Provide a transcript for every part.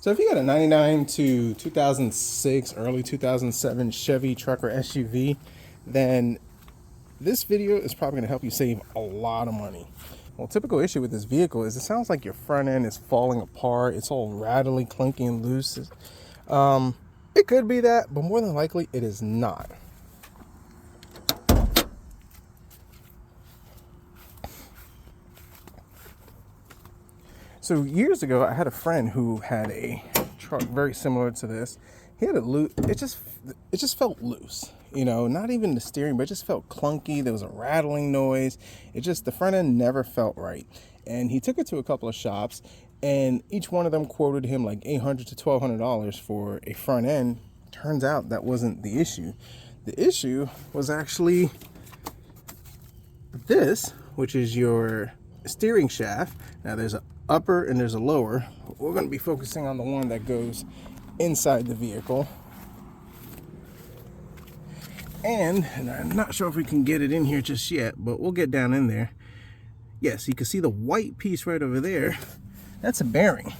So if you got a 99 to 2006, early 2007 Chevy truck or SUV, then this video is probably going to help you save a lot of money. Well, typical issue with this vehicle is it sounds like your front end is falling apart. It's all rattly, clunky, and loose. It could be that, but more than likely it is not. So years ago, I had a friend who had a truck very similar to this. He had it loose. It just felt loose. You know, not even the steering, but it just felt clunky. There was a rattling noise. The front end never felt right. And he took it to a couple of shops, and each one of them quoted him like $800 to $1,200 for a front end. Turns out that wasn't the issue. The issue was actually this, which is your steering shaft. Now there's an upper and there's a lower. We're going to be focusing on the one that goes inside the vehicle. And I'm not sure if we can get it in here just yet, but we'll get down in there. Yes, you can see the white piece right over there. That's a bearing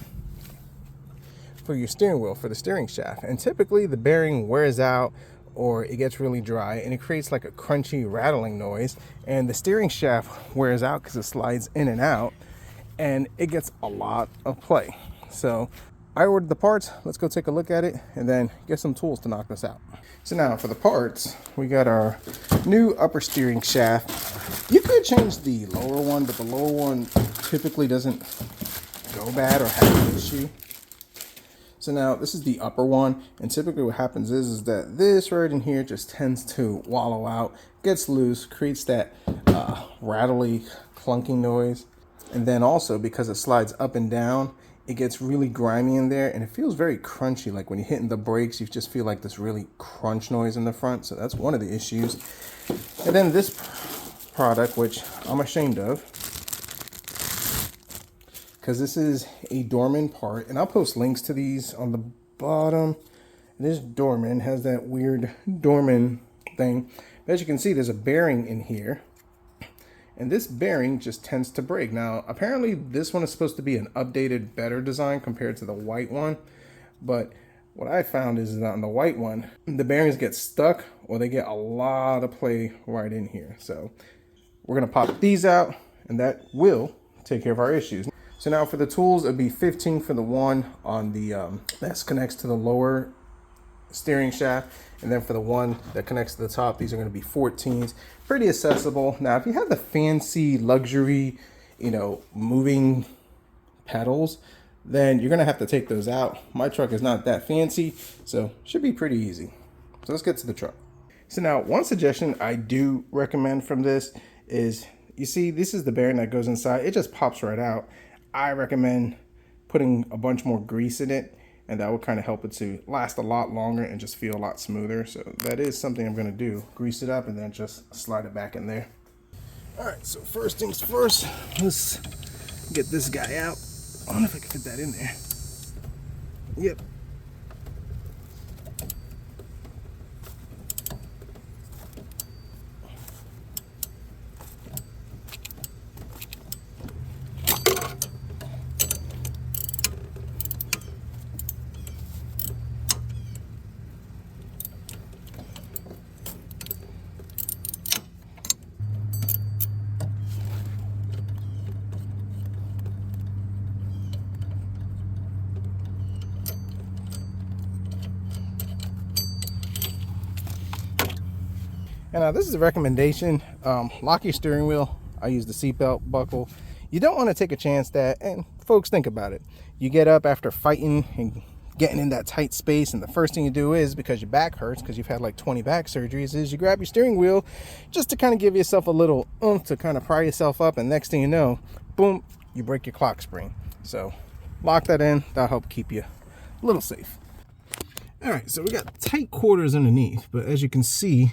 for your steering wheel, for the steering shaft. And typically the bearing wears out or it gets really dry and it creates like a crunchy rattling noise. And the steering shaft wears out because it slides in and out and it gets a lot of play. So I ordered the parts. Let's go take a look at it and then get some tools to knock this out. So now for the parts, we got our new upper steering shaft. You could change the lower one, but the lower one typically doesn't go bad or have an issue. So now this is the upper one, and typically what happens is that this right in here just tends to wallow out, gets loose, creates that rattly, clunky noise. And then also because it slides up and down, it gets really grimy in there and it feels very crunchy. Like when you're hitting the brakes, you just feel like this really crunch noise in the front. So that's one of the issues. And then this product, which I'm ashamed of, because this is a Dorman part, and I'll post links to these on the bottom. This Dorman has that weird Dorman thing. But as you can see, there's a bearing in here. And this bearing just tends to break. Now, apparently this one is supposed to be an updated, better design compared to the white one. But what I found is that on the white one, the bearings get stuck or they get a lot of play right in here. So we're gonna pop these out and that will take care of our issues. So now for the tools, it'll be 15 for the one on the, that connects to the lower steering shaft. And then for the one that connects to the top, these are going to be 14s. Pretty accessible. Now, if you have the fancy luxury, you know, moving pedals, then you're going to have to take those out. My truck is not that fancy, so should be pretty easy. So let's get to the truck. So now, one suggestion I do recommend from this is, you see, this is the bearing that goes inside. It just pops right out. I recommend putting a bunch more grease in it, and that will kind of help it to last a lot longer and just feel a lot smoother. So that is something I'm going to do. Grease it up and then just slide it back in there. All right, so first things first, let's get this guy out. I don't know if I can fit that in there. Yep. And now this is a recommendation. Lock your steering wheel. I use the seatbelt buckle. You don't want to take a chance that, and folks, think about it. You get up after fighting and getting in that tight space, and the first thing you do is, because your back hurts, because you've had like 20 back surgeries, is you grab your steering wheel just to kind of give yourself a little oomph to kind of pry yourself up, and next thing you know, boom, you break your clock spring. So lock that in. That'll help keep you a little safe. All right, so we got tight quarters underneath, but as you can see,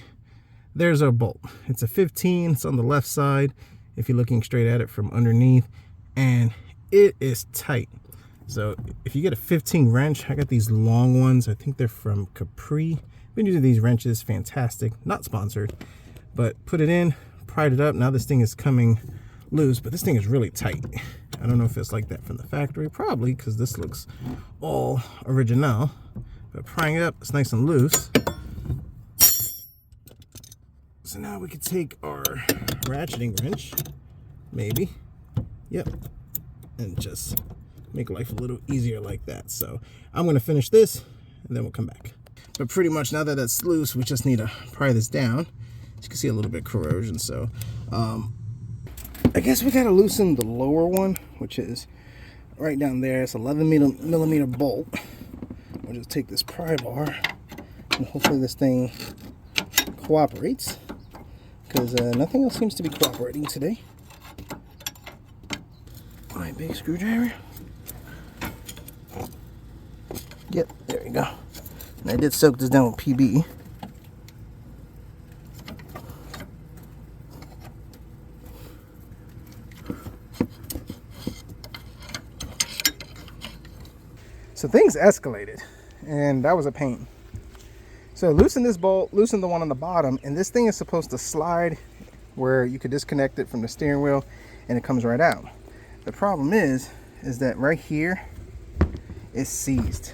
there's our bolt. It's a 15. It's on the left side if you're looking straight at it from underneath, and it is tight. So if you get a 15 wrench, I got these long ones. I think they're from Capri. Been using these wrenches, fantastic. Not sponsored, but put it in, pried it up. Now this thing is coming loose, but this thing is really tight. I don't know if it's like that from the factory, probably, because this looks all original. But prying it up, it's nice and loose. So now we could take our ratcheting wrench, maybe, yep, and just make life a little easier like that. So I'm gonna finish this and then we'll come back. But pretty much now that that's loose, we just need to pry this down. As you can see, a little bit of corrosion. So I guess we gotta loosen the lower one, which is right down there. It's 11 millimeter bolt. We'll just take this pry bar and hopefully this thing cooperates, because nothing else seems to be cooperating today. My big screwdriver. Yep, there we go. And I did soak this down with PB. So things escalated, and that was a pain. So loosen this bolt, loosen the one on the bottom, and this thing is supposed to slide where you could disconnect it from the steering wheel and it comes right out. The problem is that right here is seized.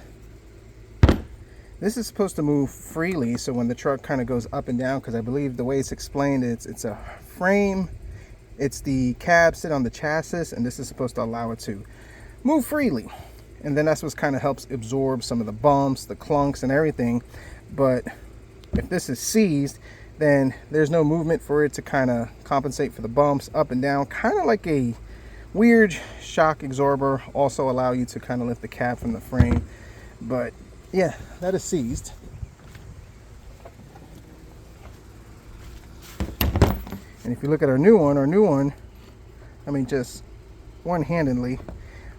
This is supposed to move freely, so when the truck kind of goes up and down, because I believe the way it's explained, it's a frame, it's the cab sit on the chassis, and this is supposed to allow it to move freely. And then that's what kind of helps absorb some of the bumps, the clunks, and everything. But if this is seized, then there's no movement for it to kind of compensate for the bumps up and down. Kind of like a weird shock absorber, also allow you to kind of lift the cab from the frame. But yeah, that is seized. And if you look at our new one, I mean, just one-handedly,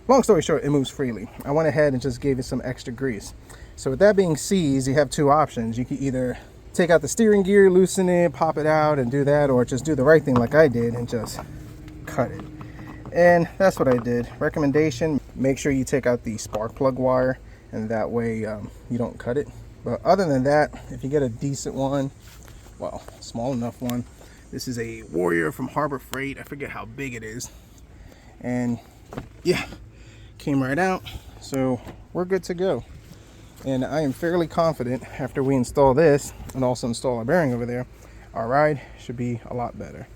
long story short, it moves freely. I went ahead and just gave it some extra grease. So with that being seized, you have two options. You can either take out the steering gear, loosen it, pop it out and do that, or just do the right thing like I did and just cut it. And that's what I did. Recommendation, make sure you take out the spark plug wire, and that way you don't cut it. But other than that, if you get a decent one, well, small enough one, this is a Warrior from Harbor Freight. I forget how big it is. And yeah, came right out. So we're good to go. And I am fairly confident after we install this and also install a bearing over there, our ride should be a lot better.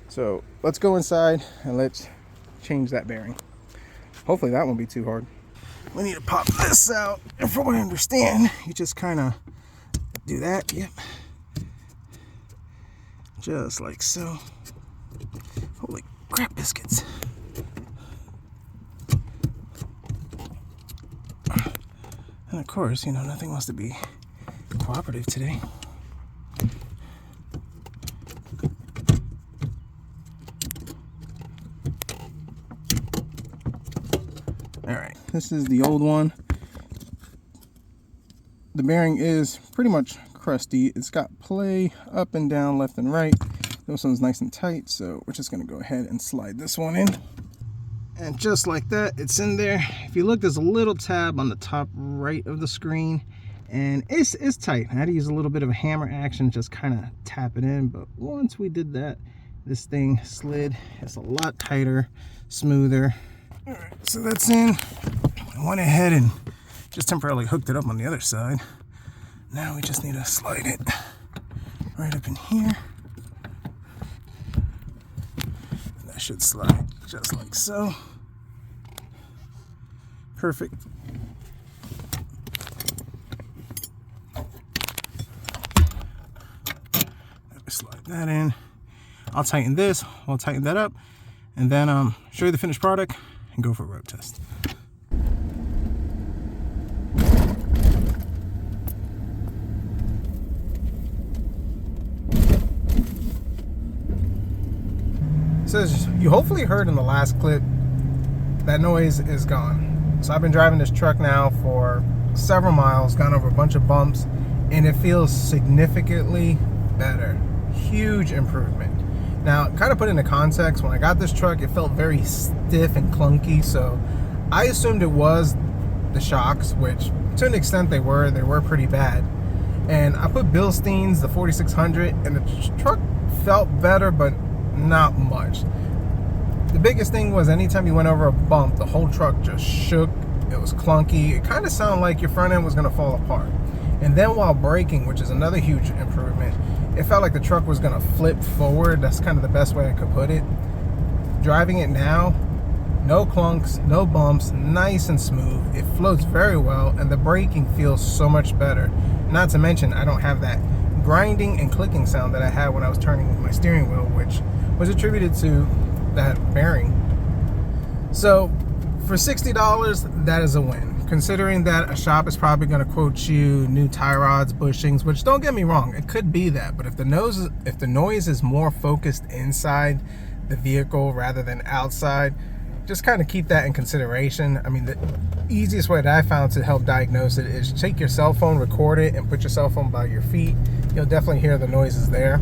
So let's go inside and let's change that bearing. Hopefully that won't be too hard. We need to pop this out, and from what I understand, you just kind of do that. Yep, just like so. Holy crap biscuits. And of course, you know, nothing wants to be cooperative today. All right, this is the old one. The bearing is pretty much crusty. It's got play up and down, left and right. This one's nice and tight, so we're just gonna go ahead and slide this one in. And just like that, it's in there. If you look, there's a little tab on the top right of the screen, and it's tight. I had to use a little bit of a hammer action, just kind of tap it in. But once we did that, this thing slid. It's a lot tighter, smoother. All right, so that's in. I went ahead and just temporarily hooked it up on the other side. Now we just need to slide it right up in here. And that should slide just like so. Perfect. Slide that in. I'll tighten this, I'll tighten that up, and then show you the finished product and go for a road test. So as you hopefully heard in the last clip, that noise is gone. So I've been driving this truck now for several miles, gone over a bunch of bumps, and it feels significantly better. Huge improvement. Now, kind of put into context, when I got this truck, it felt very stiff and clunky, so I assumed it was the shocks, which to an extent they were pretty bad. And I put Bilstein's, the 4600, and the truck felt better, but not much. The biggest thing was anytime you went over a bump, the whole truck just shook. It was clunky. It kind of sounded like your front end was going to fall apart. And then while braking, which is another huge improvement, it felt like the truck was going to flip forward. That's kind of the best way I could put it. Driving it now, no clunks, no bumps, nice and smooth. It floats very well, and the braking feels so much better. Not to mention, I don't have that grinding and clicking sound that I had when I was turning my steering wheel, which was attributed to that bearing. So for $60, that is a win. Considering that a shop is probably going to quote you new tie rods, bushings, which don't get me wrong, it could be that, but if the noise is more focused inside the vehicle rather than outside, just kind of keep that in consideration. I mean, the easiest way that I found to help diagnose it is take your cell phone, record it, and put your cell phone by your feet. You'll definitely hear the noises there.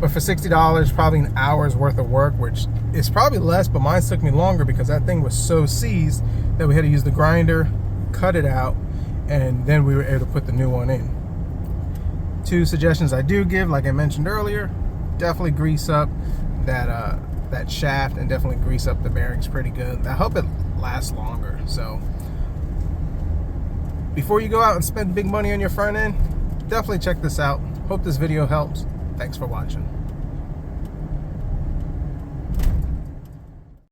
But for $60, probably an hour's worth of work, which is probably less, but mine took me longer because that thing was so seized that we had to use the grinder, cut it out, and then we were able to put the new one in. 2 suggestions I do give, like I mentioned earlier, definitely grease up that shaft and definitely grease up the bearings pretty good. I hope it lasts longer. So before you go out and spend big money on your front end, definitely check this out. Hope this video helps. Thanks for watching.